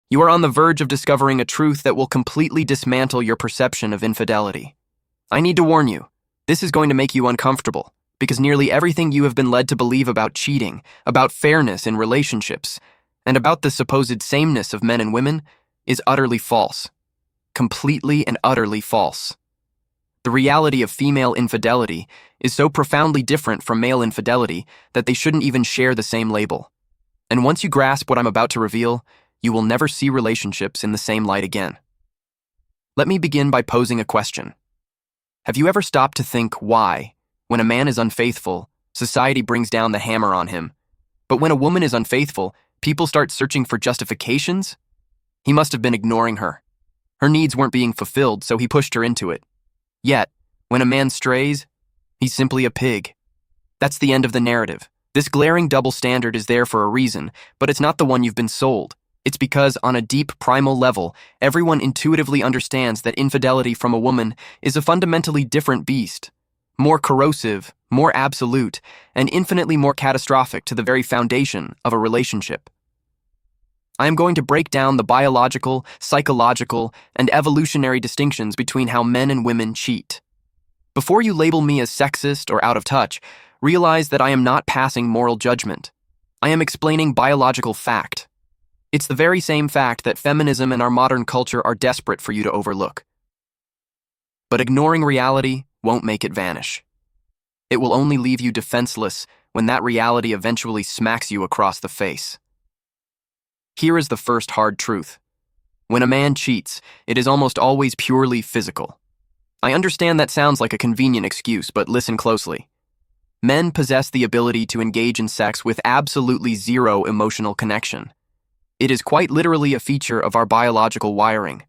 You are on the verge of discovering a truth that will completely dismantle your perception of infidelity. I need to warn you, this is going to make you uncomfortable, because nearly everything you have been led to believe about cheating, about fairness in relationships, and about the supposed sameness of men and women is utterly false. Completely and utterly false. The reality of female infidelity is so profoundly different from male infidelity that they shouldn't even share the same label. And once you grasp what I'm about to reveal, you will never see relationships in the same light again. Let me begin by posing a question. Have you ever stopped to think why, when a man is unfaithful, society brings down the hammer on him, but when a woman is unfaithful, people start searching for justifications? He must have been ignoring her. Her needs weren't being fulfilled, so he pushed her into it. Yet, when a man strays, he's simply a pig. That's the end of the narrative. This glaring double standard is there for a reason, but it's not the one you've been sold. It's because, on a deep primal level, everyone intuitively understands that infidelity from a woman is a fundamentally different beast, more corrosive, more absolute, and infinitely more catastrophic to the very foundation of a relationship. I am going to break down the biological, psychological, and evolutionary distinctions between how men and women cheat. Before you label me as sexist or out of touch, realize that I am not passing moral judgment. I am explaining biological fact. It's the very same fact that feminism and our modern culture are desperate for you to overlook. But ignoring reality won't make it vanish. It will only leave you defenseless when that reality eventually smacks you across the face. Here is the first hard truth. When a man cheats, it is almost always purely physical. I understand that sounds like a convenient excuse, but listen closely. Men possess the ability to engage in sex with absolutely zero emotional connection. It is quite literally a feature of our biological wiring.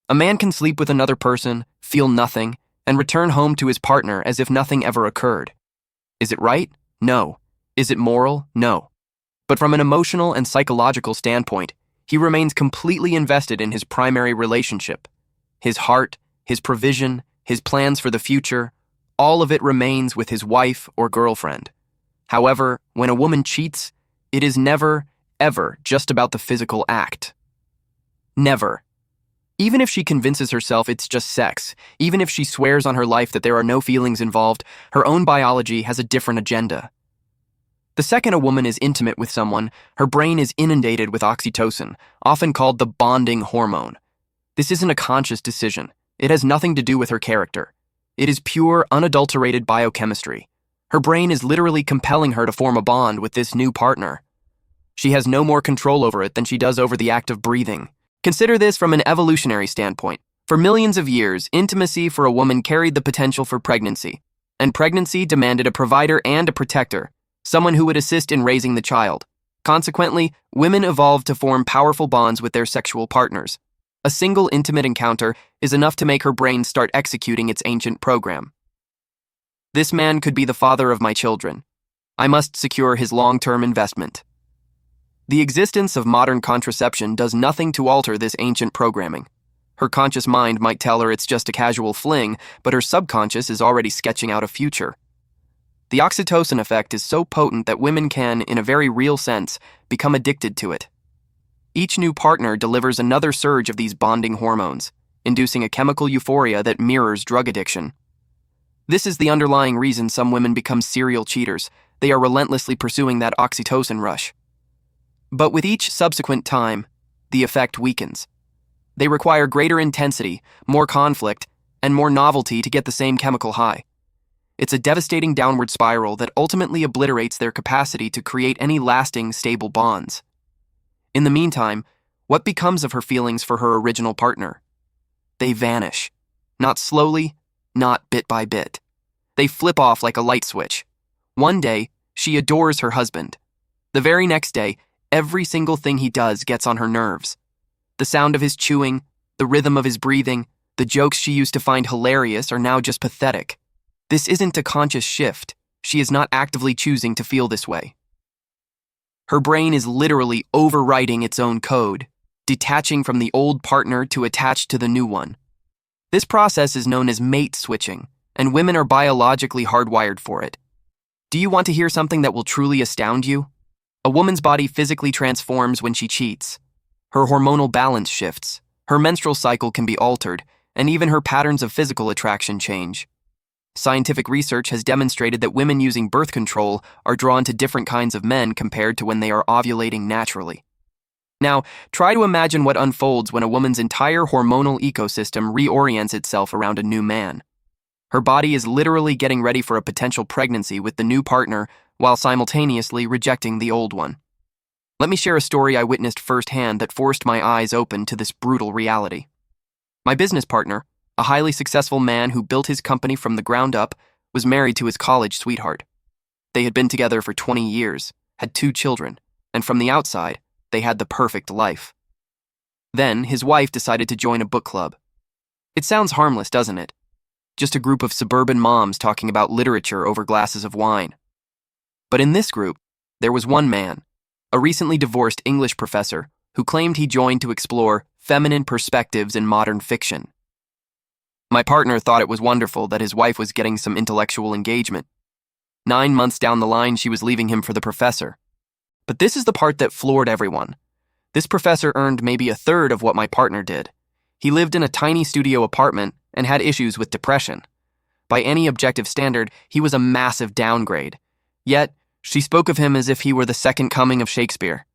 A man can sleep with another person, feel nothing, and return home to his partner as if nothing ever occurred. Is it right? No. Is it moral? No. But from an emotional and psychological standpoint, he remains completely invested in his primary relationship. His heart, his provision, his plans for the future, all of it remains with his wife or girlfriend. However, when a woman cheats, it is never, ever just about the physical act. Never. Even if she convinces herself it's just sex, even if she swears on her life that there are no feelings involved, her own biology has a different agenda. The second a woman is intimate with someone, her brain is inundated with oxytocin, often called the bonding hormone. This isn't a conscious decision. It has nothing to do with her character. It is pure, unadulterated biochemistry. Her brain is literally compelling her to form a bond with this new partner. She has no more control over it than she does over the act of breathing. Consider this from an evolutionary standpoint. For millions of years, intimacy for a woman carried the potential for pregnancy, and pregnancy demanded a provider and a protector, someone who would assist in raising the child. Consequently, women evolved to form powerful bonds with their sexual partners. A single intimate encounter is enough to make her brain start executing its ancient program. This man could be the father of my children. I must secure his long-term investment. The existence of modern contraception does nothing to alter this ancient programming. Her conscious mind might tell her it's just a casual fling, but her subconscious is already sketching out a future. The oxytocin effect is so potent that women can, in a very real sense, become addicted to it. Each new partner delivers another surge of these bonding hormones, inducing a chemical euphoria that mirrors drug addiction. This is the underlying reason some women become serial cheaters. They are relentlessly pursuing that oxytocin rush. But with each subsequent time, the effect weakens. They require greater intensity, more conflict, and more novelty to get the same chemical high. It's a devastating downward spiral that ultimately obliterates their capacity to create any lasting, stable bonds. In the meantime, what becomes of her feelings for her original partner? They vanish. Not slowly, not bit by bit. They flip off like a light switch. One day, she adores her husband. The very next day, every single thing he does gets on her nerves. The sound of his chewing, the rhythm of his breathing, the jokes she used to find hilarious are now just pathetic. This isn't a conscious shift. She is not actively choosing to feel this way. Her brain is literally overwriting its own code, detaching from the old partner to attach to the new one. This process is known as mate switching, and women are biologically hardwired for it. Do you want to hear something that will truly astound you? A woman's body physically transforms when she cheats. Her hormonal balance shifts, her menstrual cycle can be altered, and even her patterns of physical attraction change. Scientific research has demonstrated that women using birth control are drawn to different kinds of men compared to when they are ovulating naturally. Now, try to imagine what unfolds when a woman's entire hormonal ecosystem reorients itself around a new man. Her body is literally getting ready for a potential pregnancy with the new partner while simultaneously rejecting the old one. Let me share a story I witnessed firsthand that forced my eyes open to this brutal reality. My business partner, a highly successful man who built his company from the ground up, was married to his college sweetheart. They had been together for 20 years, had 2 children, and from the outside, they had the perfect life. Then, his wife decided to join a book club. It sounds harmless, doesn't it? Just a group of suburban moms talking about literature over glasses of wine. But in this group, there was one man, a recently divorced English professor, who claimed he joined to explore feminine perspectives in modern fiction. My partner thought it was wonderful that his wife was getting some intellectual engagement. 9 months down the line, she was leaving him for the professor. But this is the part that floored everyone. This professor earned maybe a third of what my partner did. He lived in a tiny studio apartment and had issues with depression. By any objective standard, he was a massive downgrade. Yet, she spoke of him as if he were the second coming of Shakespeare.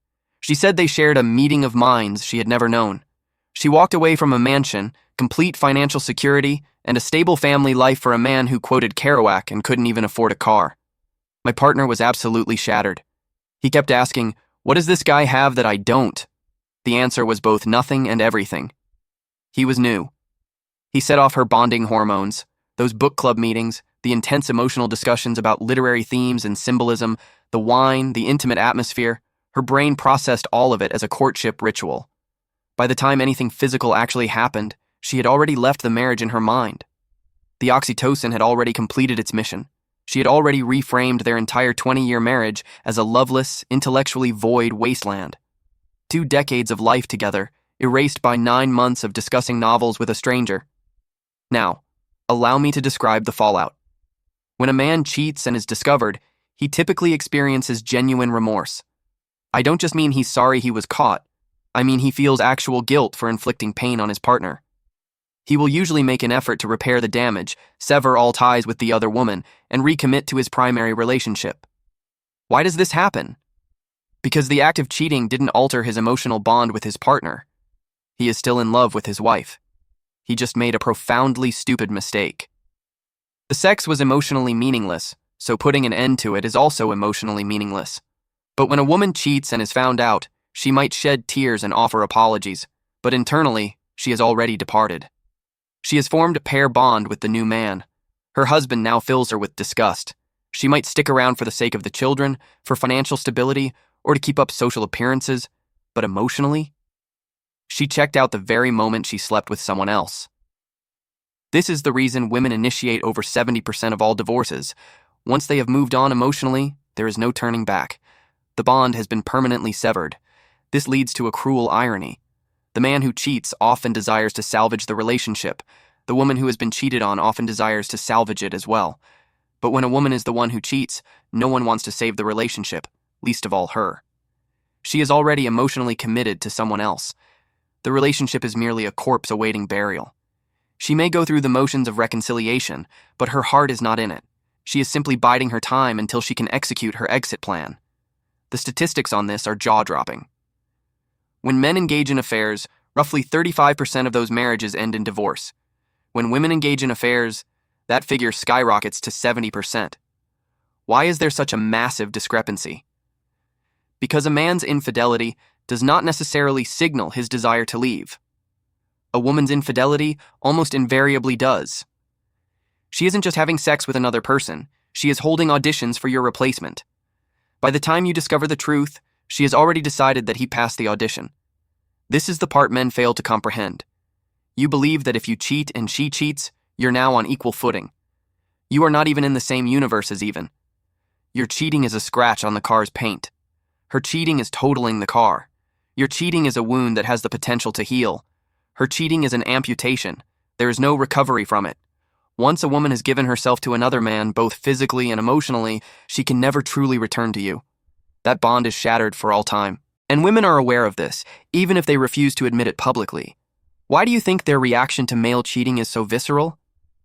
She said they shared a meeting of minds she had never known. She walked away from a mansion, complete financial security, and a stable family life for a man who quoted Kerouac and couldn't even afford a car. My partner was absolutely shattered. He kept asking, "What does this guy have that I don't?" The answer was both nothing and everything. He was new. He set off her bonding hormones, those book club meetings, the intense emotional discussions about literary themes and symbolism, the wine, the intimate atmosphere. Her brain processed all of it as a courtship ritual. By the time anything physical actually happened, she had already left the marriage in her mind. The oxytocin had already completed its mission. She had already reframed their entire 20-year marriage as a loveless, intellectually void wasteland. 2 decades of life together, erased by 9 months of discussing novels with a stranger. Now, allow me to describe the fallout. When a man cheats and is discovered, he typically experiences genuine remorse. I don't just mean he's sorry he was caught. I mean he feels actual guilt for inflicting pain on his partner. He will usually make an effort to repair the damage, sever all ties with the other woman, and recommit to his primary relationship. Why does this happen? Because the act of cheating didn't alter his emotional bond with his partner. He is still in love with his wife. He just made a profoundly stupid mistake. The sex was emotionally meaningless, so putting an end to it is also emotionally meaningless. But when a woman cheats and is found out, she might shed tears and offer apologies, but internally, she has already departed. She has formed a pair bond with the new man. Her husband now fills her with disgust. She might stick around for the sake of the children, for financial stability, or to keep up social appearances, but emotionally, she checked out the very moment she slept with someone else. This is the reason women initiate over 70% of all divorces. Once they have moved on emotionally, there is no turning back. The bond has been permanently severed. This leads to a cruel irony. The man who cheats often desires to salvage the relationship. The woman who has been cheated on often desires to salvage it as well. But when a woman is the one who cheats, no one wants to save the relationship, least of all her. She is already emotionally committed to someone else. The relationship is merely a corpse awaiting burial. She may go through the motions of reconciliation, but her heart is not in it. She is simply biding her time until she can execute her exit plan. The statistics on this are jaw-dropping. When men engage in affairs, roughly 35% of those marriages end in divorce. When women engage in affairs, that figure skyrockets to 70%. Why is there such a massive discrepancy? Because a man's infidelity does not necessarily signal his desire to leave. A woman's infidelity almost invariably does. She isn't just having sex with another person, she is holding auditions for your replacement. By the time you discover the truth, she has already decided that he passed the audition. This is the part men fail to comprehend. You believe that if you cheat and she cheats, you're now on equal footing. You are not even in the same universes even. Your cheating is a scratch on the car's paint. Her cheating is totaling the car. Your cheating is a wound that has the potential to heal. Her cheating is an amputation. There is no recovery from it. Once a woman has given herself to another man, both physically and emotionally, she can never truly return to you. That bond is shattered for all time. And women are aware of this, even if they refuse to admit it publicly. Why do you think their reaction to male cheating is so visceral?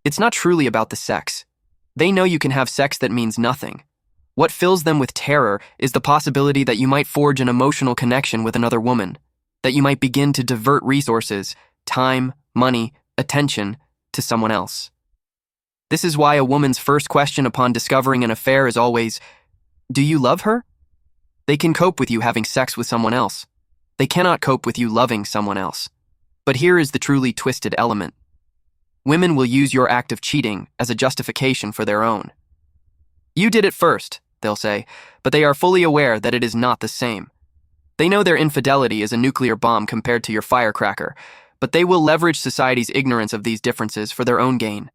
It's not truly about the sex. They know you can have sex that means nothing. What fills them with terror is the possibility that you might forge an emotional connection with another woman, that you might begin to divert resources, time, money, attention, to someone else. This is why a woman's first question upon discovering an affair is always, "Do you love her?" They can cope with you having sex with someone else. They cannot cope with you loving someone else. But here is the truly twisted element. Women will use your act of cheating as a justification for their own. "You did it first," they'll say, but they are fully aware that it is not the same. They know their infidelity is a nuclear bomb compared to your firecracker, but they will leverage society's ignorance of these differences for their own gain.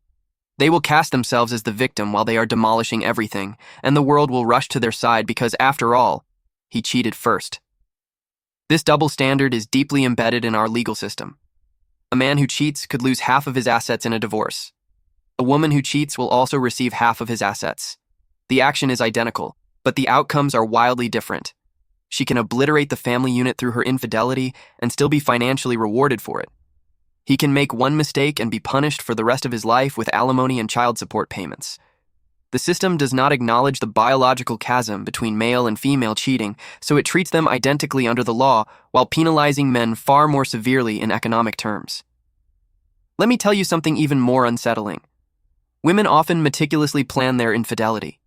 They will cast themselves as the victim while they are demolishing everything, and the world will rush to their side because, after all, he cheated first. This double standard is deeply embedded in our legal system. A man who cheats could lose half of his assets in a divorce. A woman who cheats will also receive half of his assets. The action is identical, but the outcomes are wildly different. She can obliterate the family unit through her infidelity and still be financially rewarded for it. He can make one mistake and be punished for the rest of his life with alimony and child support payments. The system does not acknowledge the biological chasm between male and female cheating, so it treats them identically under the law while penalizing men far more severely in economic terms. Let me tell you something even more unsettling. Women often meticulously plan their infidelity.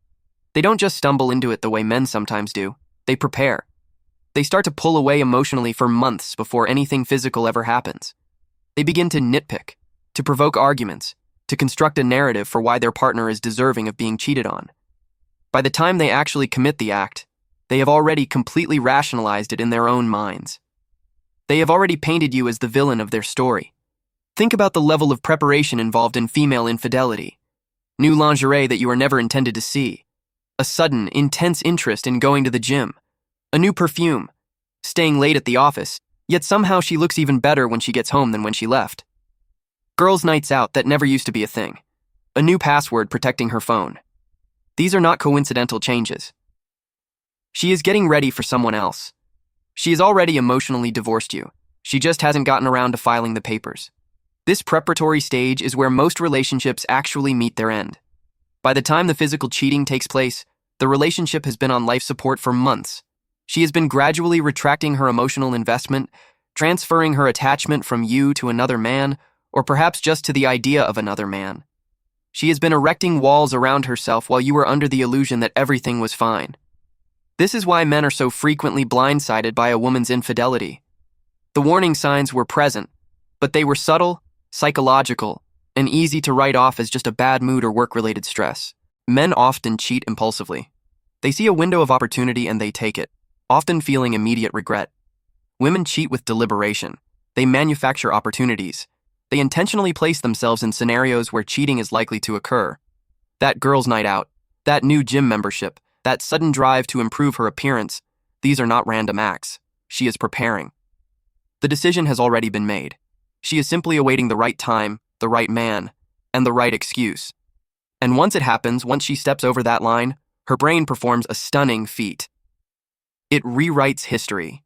They don't just stumble into it the way men sometimes do. They prepare. They start to pull away emotionally for months before anything physical ever happens. They begin to nitpick, to provoke arguments, to construct a narrative for why their partner is deserving of being cheated on. By the time they actually commit the act, they have already completely rationalized it in their own minds. They have already painted you as the villain of their story. Think about the level of preparation involved in female infidelity. New lingerie that you are never intended to see. A sudden, intense interest in going to the gym. A new perfume. Staying late at the office, yet somehow she looks even better when she gets home than when she left. Girls' nights out that never used to be a thing. A new password protecting her phone. These are not coincidental changes. She is getting ready for someone else. She has already emotionally divorced you. She just hasn't gotten around to filing the papers. This preparatory stage is where most relationships actually meet their end. By the time the physical cheating takes place, the relationship has been on life support for months. She has been gradually retracting her emotional investment, transferring her attachment from you to another man, or perhaps just to the idea of another man. She has been erecting walls around herself while you were under the illusion that everything was fine. This is why men are so frequently blindsided by a woman's infidelity. The warning signs were present, but they were subtle, psychological, and easy to write off as just a bad mood or work-related stress. Men often cheat impulsively. They see a window of opportunity and they take it, often feeling immediate regret. Women cheat with deliberation. They manufacture opportunities. They intentionally place themselves in scenarios where cheating is likely to occur. That girl's night out, that new gym membership, that sudden drive to improve her appearance, these are not random acts. She is preparing. The decision has already been made. She is simply awaiting the right time, the right man, and the right excuse. And once it happens, once she steps over that line, her brain performs a stunning feat. It rewrites history.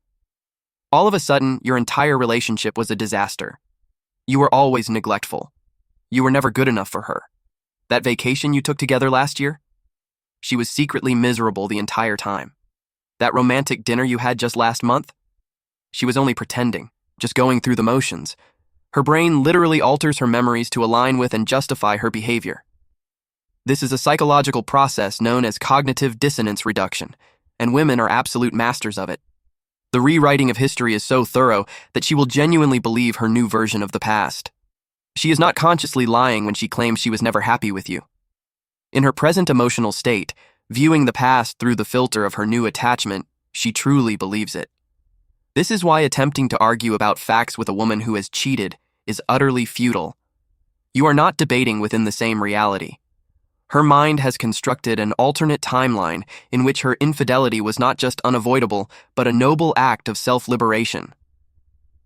All of a sudden, your entire relationship was a disaster. You were always neglectful. You were never good enough for her. That vacation you took together last year? She was secretly miserable the entire time. That romantic dinner you had just last month? She was only pretending, just going through the motions. Her brain literally alters her memories to align with and justify her behavior. This is a psychological process known as cognitive dissonance reduction, and women are absolute masters of it. The rewriting of history is so thorough that she will genuinely believe her new version of the past. She is not consciously lying when she claims she was never happy with you. In her present emotional state, viewing the past through the filter of her new attachment, she truly believes it. This is why attempting to argue about facts with a woman who has cheated is utterly futile. You are not debating within the same reality. Her mind has constructed an alternate timeline in which her infidelity was not just unavoidable, but a noble act of self-liberation.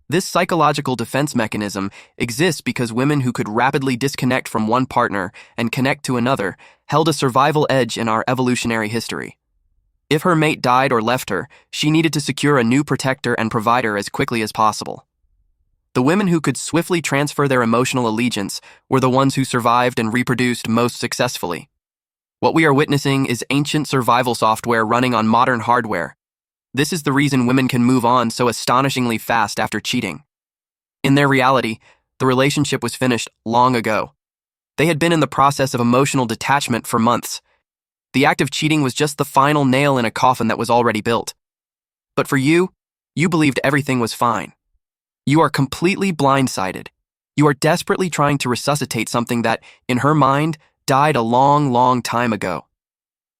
This psychological defense mechanism exists because women who could rapidly disconnect from one partner and connect to another held a survival edge in our evolutionary history. If her mate died or left her, she needed to secure a new protector and provider as quickly as possible. The women who could swiftly transfer their emotional allegiance were the ones who survived and reproduced most successfully. What we are witnessing is ancient survival software running on modern hardware. This is the reason women can move on so astonishingly fast after cheating. In their reality, the relationship was finished long ago. They had been in the process of emotional detachment for months. The act of cheating was just the final nail in a coffin that was already built. But for you, you believed everything was fine. You are completely blindsided. You are desperately trying to resuscitate something that, in her mind, died a long, long time ago.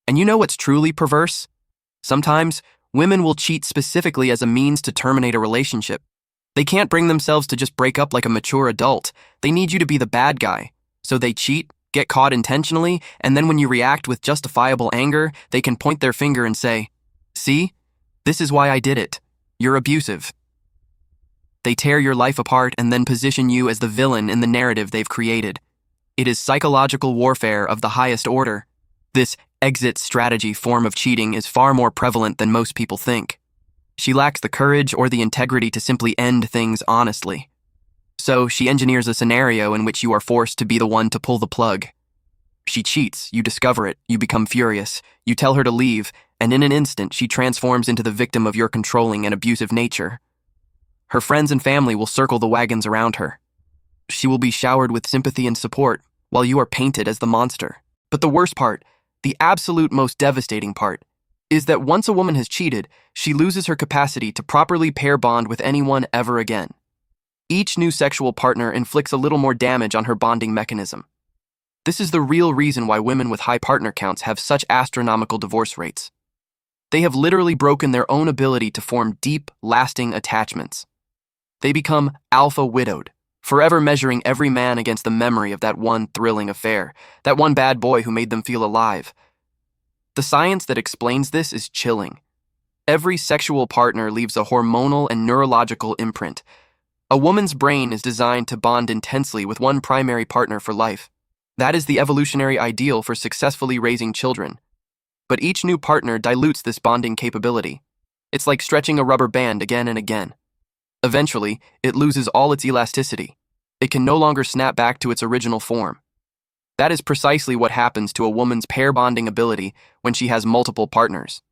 And you know what's truly perverse? Sometimes, women will cheat specifically as a means to terminate a relationship. They can't bring themselves to just break up like a mature adult. They need you to be the bad guy. So they cheat, get caught intentionally, and then when you react with justifiable anger, they can point their finger and say, "See? This is why I did it. You're abusive." They tear your life apart and then position you as the villain in the narrative they've created. It is psychological warfare of the highest order. This exit strategy form of cheating is far more prevalent than most people think. She lacks the courage or the integrity to simply end things honestly. So she engineers a scenario in which you are forced to be the one to pull the plug. She cheats, you discover it, you become furious, you tell her to leave, and in an instant she transforms into the victim of your controlling and abusive nature. Her friends and family will circle the wagons around her. She will be showered with sympathy and support, while you are painted as the monster. But the worst part, the absolute most devastating part, is that once a woman has cheated, she loses her capacity to properly pair bond with anyone ever again. Each new sexual partner inflicts a little more damage on her bonding mechanism. This is the real reason why women with high partner counts have such astronomical divorce rates. They have literally broken their own ability to form deep, lasting attachments. They become alpha widowed, forever measuring every man against the memory of that one thrilling affair, that one bad boy who made them feel alive. The science that explains this is chilling. Every sexual partner leaves a hormonal and neurological imprint. A woman's brain is designed to bond intensely with one primary partner for life. That is the evolutionary ideal for successfully raising children. But each new partner dilutes this bonding capability. It's like stretching a rubber band again and again. Eventually, it loses all its elasticity. It can no longer snap back to its original form. That is precisely what happens to a woman's pair bonding ability when she has multiple partners.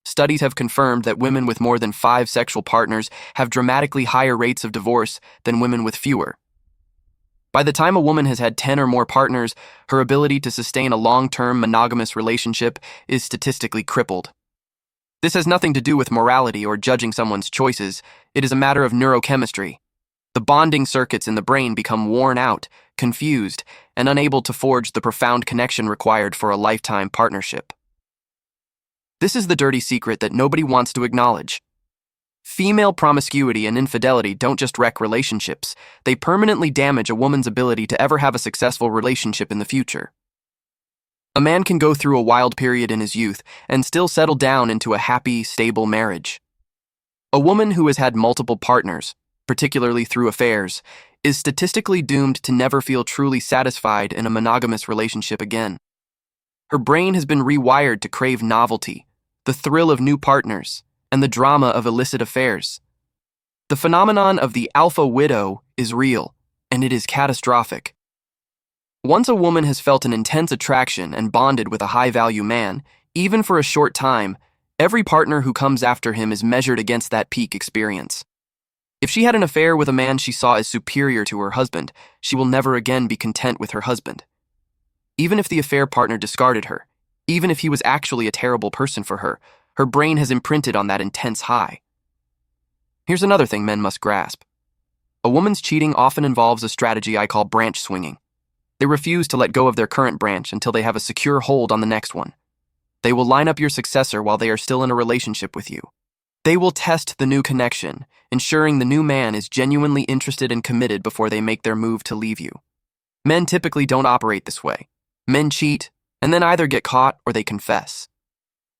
Studies have confirmed that women with more than 5 sexual partners have dramatically higher rates of divorce than women with fewer. By the time a woman has had 10 or more partners, her ability to sustain a long-term monogamous relationship is statistically crippled. This has nothing to do with morality or judging someone's choices. It is a matter of neurochemistry. The bonding circuits in the brain become worn out, confused, and unable to forge the profound connection required for a lifetime partnership. This is the dirty secret that nobody wants to acknowledge. Female promiscuity and infidelity don't just wreck relationships, they permanently damage a woman's ability to ever have a successful relationship in the future. A man can go through a wild period in his youth and still settle down into a happy, stable marriage. A woman who has had multiple partners, particularly through affairs, is statistically doomed to never feel truly satisfied in a monogamous relationship again. Her brain has been rewired to crave novelty, the thrill of new partners, and the drama of illicit affairs. The phenomenon of the alpha widow is real, and it is catastrophic. Once a woman has felt an intense attraction and bonded with a high-value man, even for a short time, every partner who comes after him is measured against that peak experience. If she had an affair with a man she saw as superior to her husband, she will never again be content with her husband. Even if the affair partner discarded her, even if he was actually a terrible person for her, her brain has imprinted on that intense high. Here's another thing men must grasp. A woman's cheating often involves a strategy I call branch swinging. They refuse to let go of their current branch until they have a secure hold on the next one. They will line up your successor while they are still in a relationship with you. They will test the new connection, ensuring the new man is genuinely interested and committed before they make their move to leave you. Men typically don't operate this way. Men cheat, and then either get caught or they confess.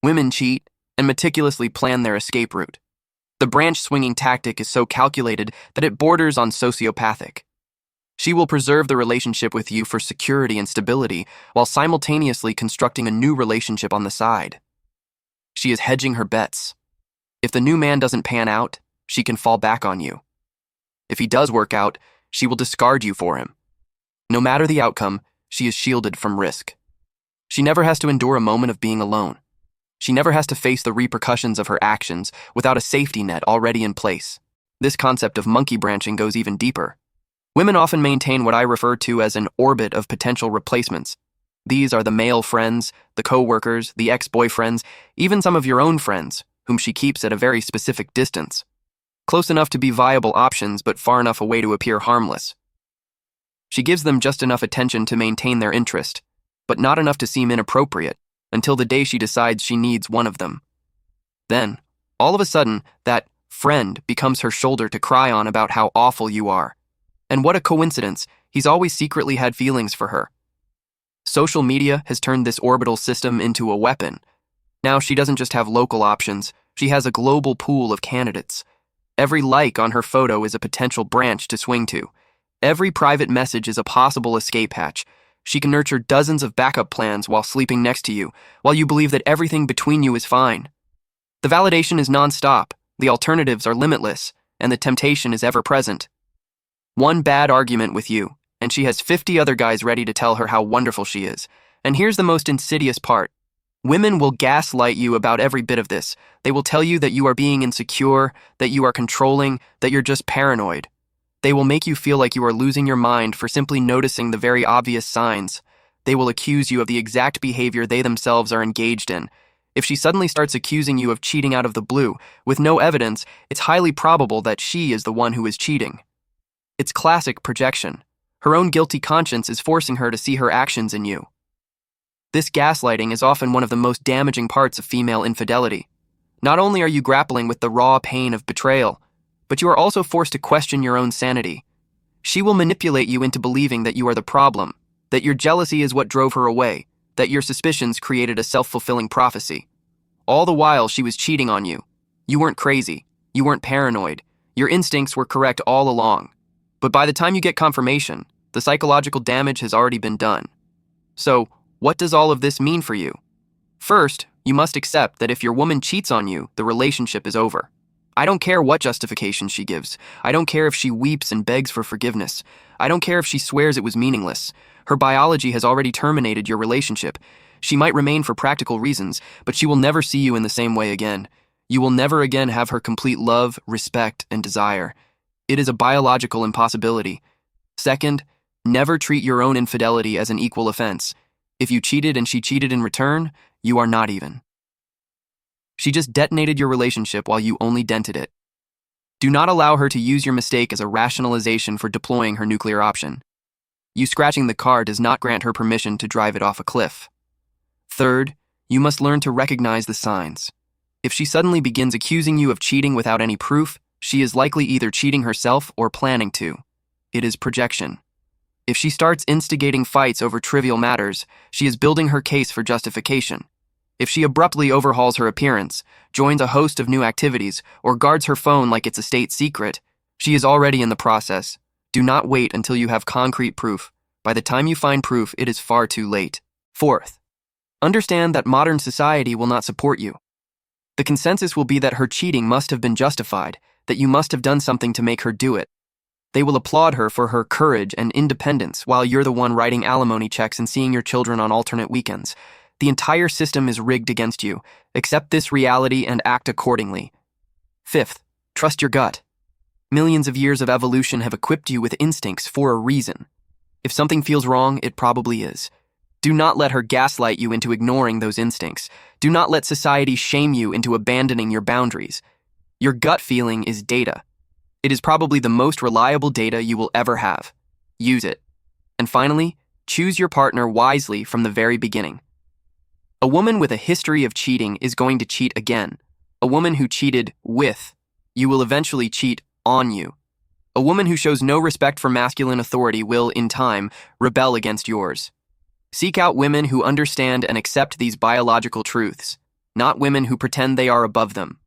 Women cheat and meticulously plan their escape route. The branch-swinging tactic is so calculated that it borders on sociopathic. She will preserve the relationship with you for security and stability while simultaneously constructing a new relationship on the side. She is hedging her bets. If the new man doesn't pan out, she can fall back on you. If he does work out, she will discard you for him. No matter the outcome, she is shielded from risk. She never has to endure a moment of being alone. She never has to face the repercussions of her actions without a safety net already in place. This concept of monkey branching goes even deeper. Women often maintain what I refer to as an orbit of potential replacements. These are the male friends, the co-workers, the ex-boyfriends, even some of your own friends, whom she keeps at a very specific distance. Close enough to be viable options, but far enough away to appear harmless. She gives them just enough attention to maintain their interest, but not enough to seem inappropriate, until the day she decides she needs one of them. Then, all of a sudden, that friend becomes her shoulder to cry on about how awful you are. And what a coincidence, he's always secretly had feelings for her. Social media has turned this orbital system into a weapon. Now she doesn't just have local options, she has a global pool of candidates. Every like on her photo is a potential branch to swing to. Every private message is a possible escape hatch. She can nurture dozens of backup plans while sleeping next to you, while you believe that everything between you is fine. The validation is nonstop, the alternatives are limitless, and the temptation is ever present. One bad argument with you, and she has 50 other guys ready to tell her how wonderful she is. And here's the most insidious part. Women will gaslight you about every bit of this. They will tell you that you are being insecure, that you are controlling, that you're just paranoid. They will make you feel like you are losing your mind for simply noticing the very obvious signs. They will accuse you of the exact behavior they themselves are engaged in. If she suddenly starts accusing you of cheating out of the blue, with no evidence, it's highly probable that she is the one who is cheating. It's classic projection. Her own guilty conscience is forcing her to see her actions in you. This gaslighting is often one of the most damaging parts of female infidelity. Not only are you grappling with the raw pain of betrayal, but you are also forced to question your own sanity. She will manipulate you into believing that you are the problem, that your jealousy is what drove her away, that your suspicions created a self-fulfilling prophecy. All the while she was cheating on you. You weren't crazy. You weren't paranoid. Your instincts were correct all along. But by the time you get confirmation, the psychological damage has already been done. So, what does all of this mean for you? First, you must accept that if your woman cheats on you, the relationship is over. I don't care what justification she gives. I don't care if she weeps and begs for forgiveness. I don't care if she swears it was meaningless. Her biology has already terminated your relationship. She might remain for practical reasons, but she will never see you in the same way again. You will never again have her complete love, respect, and desire. It is a biological impossibility. Second, never treat your own infidelity as an equal offense. If you cheated and she cheated in return, you are not even. She just detonated your relationship while you only dented it. Do not allow her to use your mistake as a rationalization for deploying her nuclear option. You scratching the car does not grant her permission to drive it off a cliff. Third, you must learn to recognize the signs. If she suddenly begins accusing you of cheating without any proof, she is likely either cheating herself or planning to. It is projection. If she starts instigating fights over trivial matters, she is building her case for justification. If she abruptly overhauls her appearance, joins a host of new activities, or guards her phone like it's a state secret, she is already in the process. Do not wait until you have concrete proof. By the time you find proof, it is far too late. Fourth, understand that modern society will not support you. The consensus will be that her cheating must have been justified, that you must have done something to make her do it. They will applaud her for her courage and independence while you're the one writing alimony checks and seeing your children on alternate weekends. The entire system is rigged against you. Accept this reality and act accordingly. Fifth, trust your gut. Millions of years of evolution have equipped you with instincts for a reason. If something feels wrong, it probably is. Do not let her gaslight you into ignoring those instincts. Do not let society shame you into abandoning your boundaries. Your gut feeling is data. It is probably the most reliable data you will ever have. Use it. And finally, choose your partner wisely from the very beginning. A woman with a history of cheating is going to cheat again. A woman who cheated with you will eventually cheat on you. A woman who shows no respect for masculine authority will, in time, rebel against yours. Seek out women who understand and accept these biological truths, not women who pretend they are above them.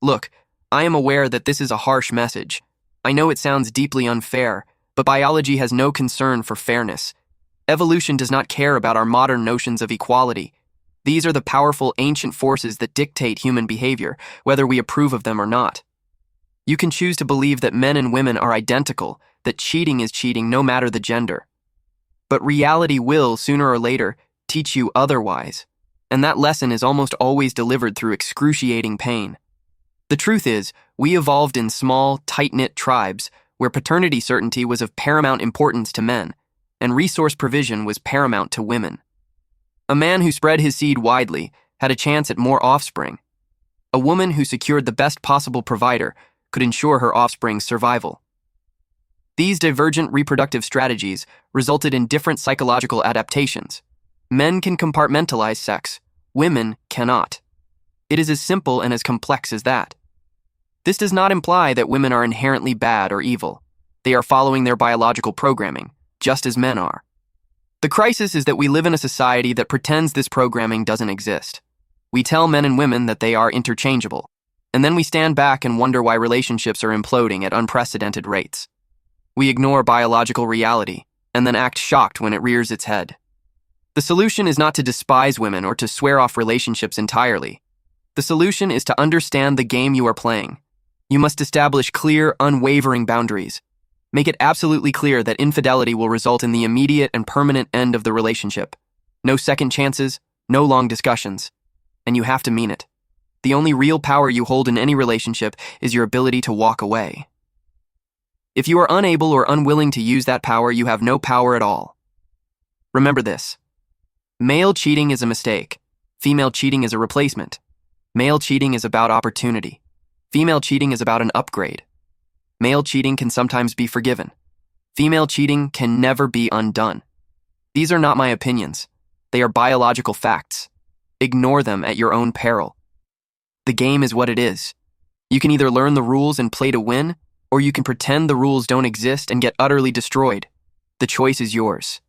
Look, I am aware that this is a harsh message. I know it sounds deeply unfair, but biology has no concern for fairness. Evolution does not care about our modern notions of equality. These are the powerful ancient forces that dictate human behavior, whether we approve of them or not. You can choose to believe that men and women are identical, that cheating is cheating no matter the gender. But reality will, sooner or later, teach you otherwise, and that lesson is almost always delivered through excruciating pain. The truth is, we evolved in small, tight-knit tribes where paternity certainty was of paramount importance to men, and resource provision was paramount to women. A man who spread his seed widely had a chance at more offspring. A woman who secured the best possible provider could ensure her offspring's survival. These divergent reproductive strategies resulted in different psychological adaptations. Men can compartmentalize sex, women cannot. It is as simple and as complex as that. This does not imply that women are inherently bad or evil. They are following their biological programming, just as men are. The crisis is that we live in a society that pretends this programming doesn't exist. We tell men and women that they are interchangeable, and then we stand back and wonder why relationships are imploding at unprecedented rates. We ignore biological reality, and then act shocked when it rears its head. The solution is not to despise women or to swear off relationships entirely. The solution is to understand the game you are playing. You must establish clear, unwavering boundaries. Make it absolutely clear that infidelity will result in the immediate and permanent end of the relationship. No second chances, no long discussions. And you have to mean it. The only real power you hold in any relationship is your ability to walk away. If you are unable or unwilling to use that power, you have no power at all. Remember this. Male cheating is a mistake. Female cheating is a replacement. Male cheating is about opportunity. Female cheating is about an upgrade. Male cheating can sometimes be forgiven. Female cheating can never be undone. These are not my opinions. They are biological facts. Ignore them at your own peril. The game is what it is. You can either learn the rules and play to win, or you can pretend the rules don't exist and get utterly destroyed. The choice is yours.